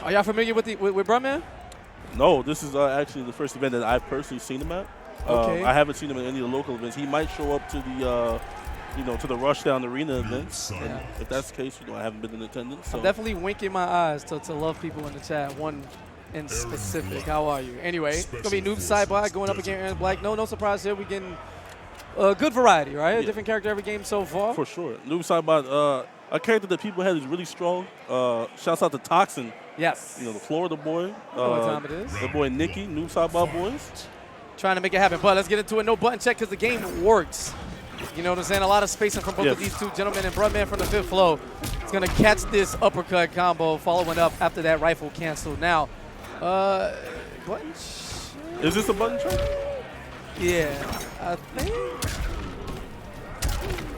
Are y'all familiar with Brumman? No, this is actually the first event that I've personally seen him at. Okay. I haven't seen him at any of the local events. He might show up to the, to the Rushdown Arena events. And if that's the case, I haven't been in attendance. So. I'm definitely winking my eyes to love people in the chat. One in specific. How are you? Anyway, it's going to be Noob Sidebot going up against Aaron Black. No surprise here. We're getting a good variety, right? A different character every game so far. For sure. Noob Sidebot, a character that people had is really strong. Shouts out to Toxin. Yes. The Florida boy. What time it is. The boy Nikki, Noob Sidebot boys. Trying to make it happen. But let's get into it. No button check because the game works. You know what I'm saying? A lot of spacing from both of these two gentlemen. And Brumman from the fifth flow is going to catch this uppercut combo following up after that rifle cancel. Now, button check? Is this a button check? Yeah, I think.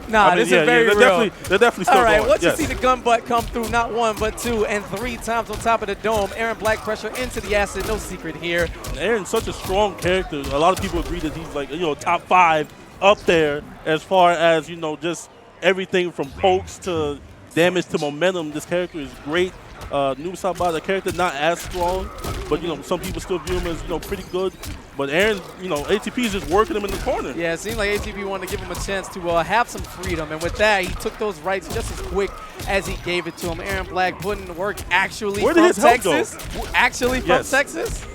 Nah, this is very real. They're definitely still All right, going. once you see the gun butt come through, not one, but two, and three times on top of the dome, Aaron Black pressure into the acid, no secret here. Aaron's such a strong character. A lot of people agree that he's like, top 5 up there as far as, just everything from pokes to damage to momentum. This character is great. Noob Sidebot, a character not as strong, but some people still view him as pretty good. But Aaron, ATP is just working him in the corner. Yeah, it seemed like ATP wanted to give him a chance to have some freedom, and with that, he took those rights just as quick as he gave it to him. Aaron Black putting to work actually from Texas. Actually from Texas.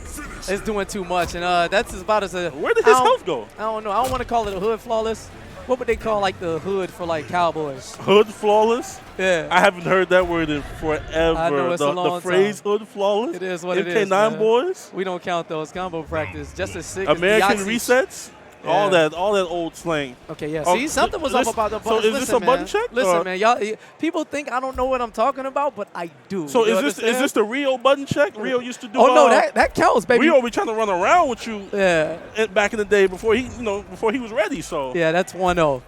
It's doing too much, and that's about as a. Where did his health go? I don't know. I don't want to call it a hood flawless. What would they call the hood for Cowboys? Hood flawless? Yeah. I haven't heard that word in forever. I know, it's a long the phrase time. hood flawless? It is what it is. MK9 boys? We don't count those. Combo practice. Just as sick American as resets? Yeah. All that old slang. Okay, yeah. See, something was up about the button. So is this a button check? Listen, man, y'all. People think I don't know what I'm talking about, but I do. So is this the Rio button check? Rio used to do. Oh no, that counts, baby. Rio be trying to run around with you. Yeah. Back in the day before he was ready. So yeah, that's 1-0.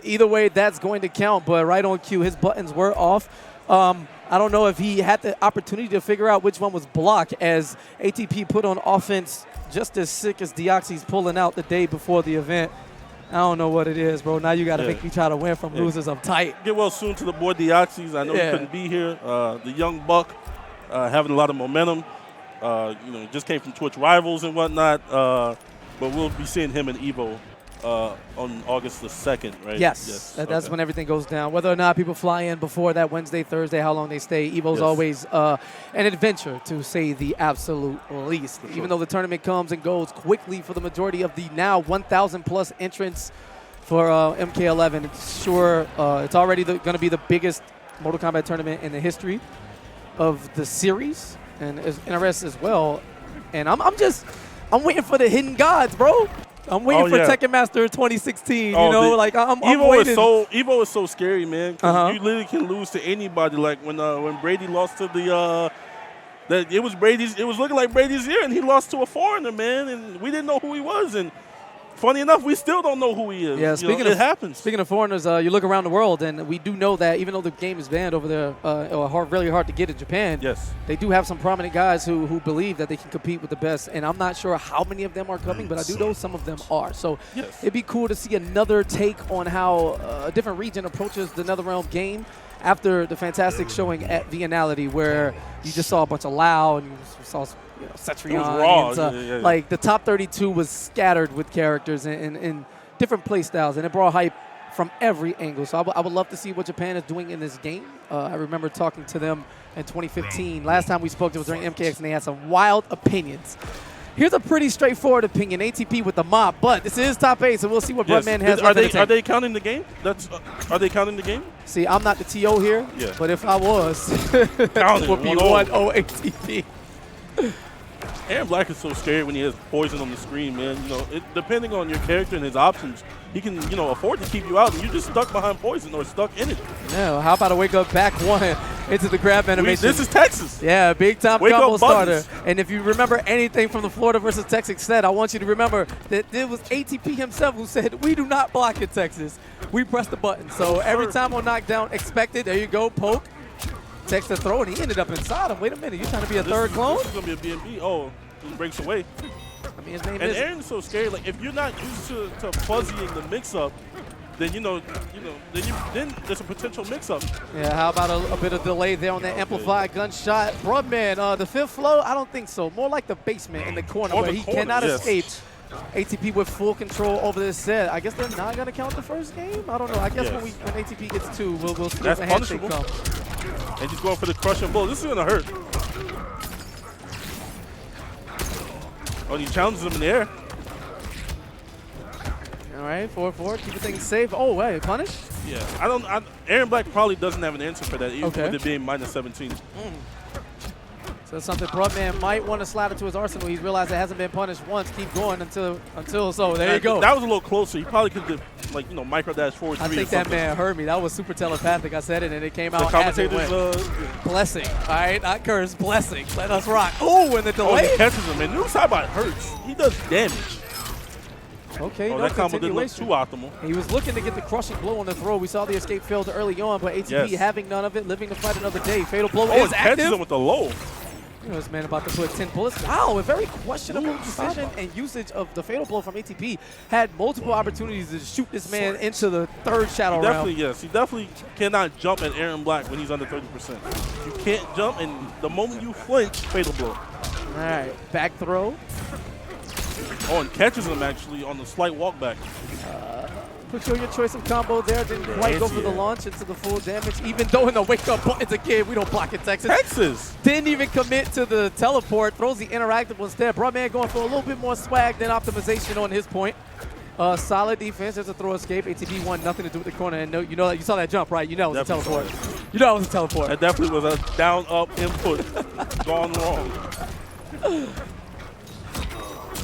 Either way, that's going to count. But right on cue, his buttons were off. I don't know if he had the opportunity to figure out which one was blocked, as ATP put on offense just as sick as Deoxy's pulling out the day before the event. I don't know what it is, bro. Now you got to make me try to win from losers. I'm tight. Get well soon to the boy Deoxys. I know he couldn't be here. The young buck having a lot of momentum. Just came from Twitch Rivals and whatnot. But we'll be seeing him in Evo on August the 2nd, right? Yes. That's when everything goes down. Whether or not people fly in before that Wednesday, Thursday, how long they stay, Evo's always an adventure, to say the absolute least. Sure. Even though the tournament comes and goes quickly for the majority of the now 1,000-plus entrants for MK11, it's already going to be the biggest Mortal Kombat tournament in the history of the series, and it's NRS as well. And I'm waiting for the hidden gods, bro. I'm waiting for Tekken Master 2016. I'm waiting. Evo is so scary, man. Cause you literally can lose to anybody. Like when Brady lost to it was looking like Brady's year, and he lost to a foreigner, man. And we didn't know who he was. And funny enough, we still don't know who he is. Yeah, it happens. Speaking of foreigners, you look around the world, and we do know that even though the game is banned over there, really hard to get in Japan, they do have some prominent guys who believe that they can compete with the best. And I'm not sure how many of them are coming, but I do know some of them are. So it'd be cool to see another take on how a different region approaches the NetherRealm game after the fantastic showing at Vianality, where you just saw a bunch of Lao and you saw Cetrion. It was raw. Like the top 32 was scattered with characters in different play styles, and it brought hype from every angle. So I would love to see what Japan is doing in this game. I remember talking to them in 2015. Last time we spoke, it was during MKX, and they had some wild opinions. Here's a pretty straightforward opinion. ATP with the mop, but this is top 8, so we'll see what Brumman has. Are they counting the game? Are they counting the game? See, I'm not the TO here, but if I was, it would be 1-0 ATP. Aaron Black is so scary when he has poison on the screen, man. Depending on your character and his options, he can, afford to keep you out, and you're just stuck behind poison or stuck in it. Yeah, how about a wake up back one into the grab animation? This is Texas. Yeah, big time combo starter. And if you remember anything from the Florida versus Texas set, I want you to remember that it was ATP himself who said, "We do not block in Texas. We press the button." So every time on knockdown, expect it. There you go, poke. Takes the throw, and he ended up inside him. Wait a minute, you trying to be a third clone? This is going to be a BNB. Oh, he breaks away. I mean, his name is. And Aaron's so scary. Like, if you're not used to fuzzying the mix-up, then then there's a potential mix-up. Yeah, how about a bit of delay there on that amplified gunshot? Brubman, the fifth flow? I don't think so. More like the basement in the corner where he cannot escape. ATP with full control over this set. I guess they're not going to count the first game? I don't know. I guess when ATP gets 2, we'll see if the handshake comes. And he's going for the crushing blow. This is going to hurt. Oh, he challenges him in the air. All right, 4-4, keep the thing safe. Oh, wait, punish? Yeah, Aaron Black probably doesn't have an answer for that, even with it being -17. So that's something Brubman might want to slide into his arsenal. He's realized it hasn't been punished once. Keep going until so there you go. That was a little closer. He probably could have, like, micro dash forward 3. I think that man heard me. That was super telepathic. I said it, and it came out as it went. Blessing, all right? Not curse, blessing. Let us rock. Oh, and the delay. Oh, he catches him, and new sidebot hurts. He does damage. Okay, no that combo didn't look too optimal. He was looking to get the crushing blow on the throw. We saw the escape failed early on, but ATP having none of it, living to fight another day. Fatal blow is active. Catches him with the low. You know, this man about to put 10 bullets. Wow, a very questionable decision and usage of the fatal blow from ATP. Had multiple opportunities to shoot this man into the third shadow round. Yes, he definitely cannot jump at Aaron Black when he's under 30%. You can't jump, and the moment you flinch, fatal blow. All right, back throw. Oh, and catches him actually on the slight walk back. Put your choice of combo there. Didn't quite go for the launch into the full damage. Even though in the wake-up buttons again, we don't block it, Texas. Didn't even commit to the teleport. Throws the interactable instead. Brubman going for a little bit more swag than optimization on his point. Solid defense. There's a throw escape. ATP won nothing to do with the corner. And you saw that jump, right? You know it was a teleport. You know it was a teleport. That definitely was a down-up input gone wrong.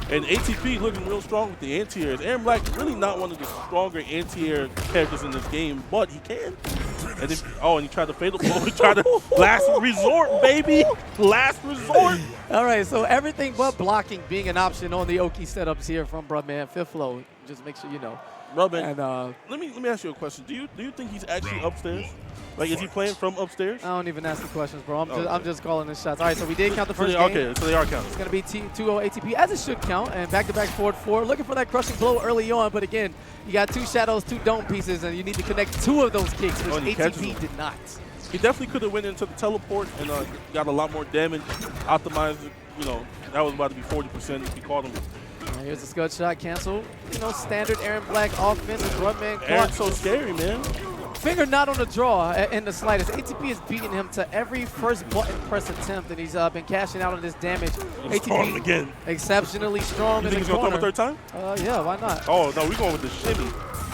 And ATP looking real strong with the anti-airs. Aaron Black really not one of the stronger anti-air characters in this game, but he can. And and he tried to fatal blow. He tried to last resort, baby. Last resort. All right, so everything but blocking being an option on the Oki setups here from Brubman. Fifth flow. Just make sure you know. Brubman, and let me ask you a question. Do you think he's actually upstairs? Like, is he playing from upstairs? I don't even ask the questions, bro. I'm just calling the shots. All right, so we did count the first game. Okay, so they are counting. It's going to be 2-0 ATP, as it should count, and back-to-back forward 4. Looking for that crushing blow early on, but again, you got 2 shadows, 2 dome pieces, and you need to connect 2 of those kicks, which ATP did not. He definitely could have went into the teleport and got a lot more damage, optimized. That was about to be 40% if he caught him. Here's the scud shot cancel. Standard Aaron Black offense. Brubman caught. Aaron's so scary, man. Finger not on the draw in the slightest. ATP is beating him to every first button press attempt, and he's been cashing out on this damage. ATP again. Exceptionally strong you in think the he's corner. Going to throw him a third time? Yeah, why not? Oh, no, we're going with the shimmy.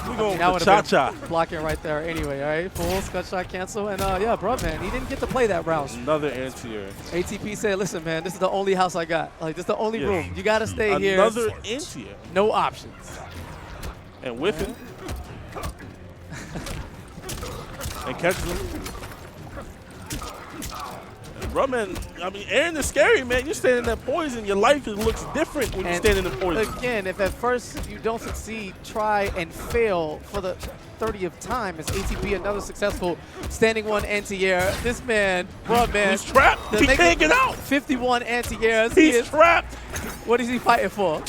We're going with the cha-cha. Blocking right there anyway, all right? Full scud shot cancel, and Brubman, he didn't get to play that round. Another anti-air. ATP said, listen, man, this is the only house I got. Like, this is the only room. You got to stay here. Another anti-air. No options. And whiffing. And catches him. Brubman, Aaron is scary, man. You're standing in that poison. Your life looks different when you're standing in poison. Again, if at first you don't succeed, try and fail for the 30th time. Is ATP another successful standing 1 anti-air? This man, Brubman. He's trapped. He can't get out. 51 anti-airs. He's trapped. What is he fighting for?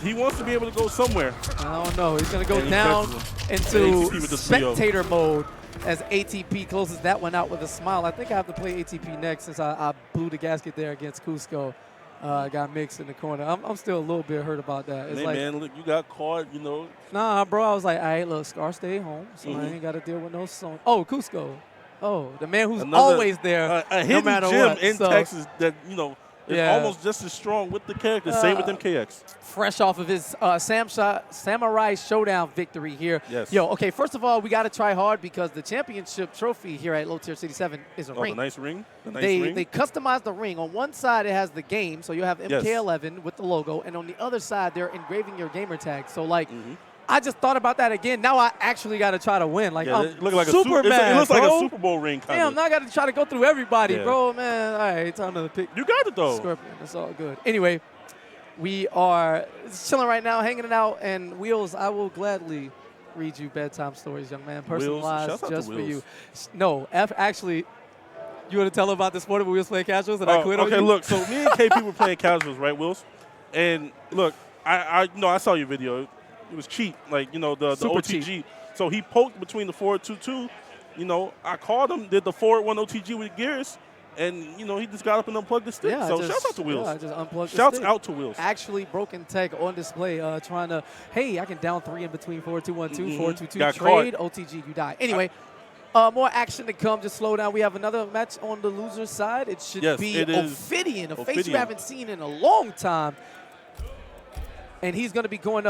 He wants to be able to go somewhere. I don't know. He's going to go down into spectator mode as ATP closes that one out with a smile. I think I have to play ATP next since I blew the gasket there against Cusco. Got mixed in the corner. I'm still a little bit hurt about that. It's man, look, you got caught, Nah, bro. I was like, all right, look, Scar stay home, so I ain't got to deal with no song. Oh, Cusco. Oh, the man who's always there, a no matter gym what. in Texas that, is almost just as strong with the character. Same with MKX. Fresh off of his Samurai Showdown victory here. Yes. Okay, first of all, we got to try hard because the championship trophy here at Low Tier City 7 is a ring. The nice ring? They customized the ring. On one side, it has the game, so you have MK11 with the logo, and on the other side, they're engraving your gamer tag. So, I just thought about that again. Now I actually got to try to win. Like, I'm Superman, it looks bro. like a Super Bowl ring, kind of. Damn, now I got to try to go through everybody, bro, man. All right, time to pick. You got it, though. Scorpion. It's all good. Anyway, we are chilling right now, hanging it out, and Wheels, I will gladly read you bedtime stories, young man. Personalized just for you. No, actually, you want to tell them about this morning when we was playing casuals and I quit on you? Okay, look, so me and KP were playing casuals, right, Wills? And look, I saw your video. It was cheap, like, you know, the Super OTG. cheap. So he poked between the forward 2-2. You know, I called him, did the forward 1 OTG with gears, and, you know, he just got up and unplugged the stick. Yeah, so shouts out to Wheels. Yeah, I just unplugged the Shouts stick. out to Wheels. Actually, broken tech on display, trying to, hey, I can down 3 in between 4-2-1-2, 4-2-2, Got trade, OTG, you die. Anyway, more action to come. Just slow down. We have another match on the loser's side. It should be Ophidian, a face you haven't seen in a long time. And he's going to be going up.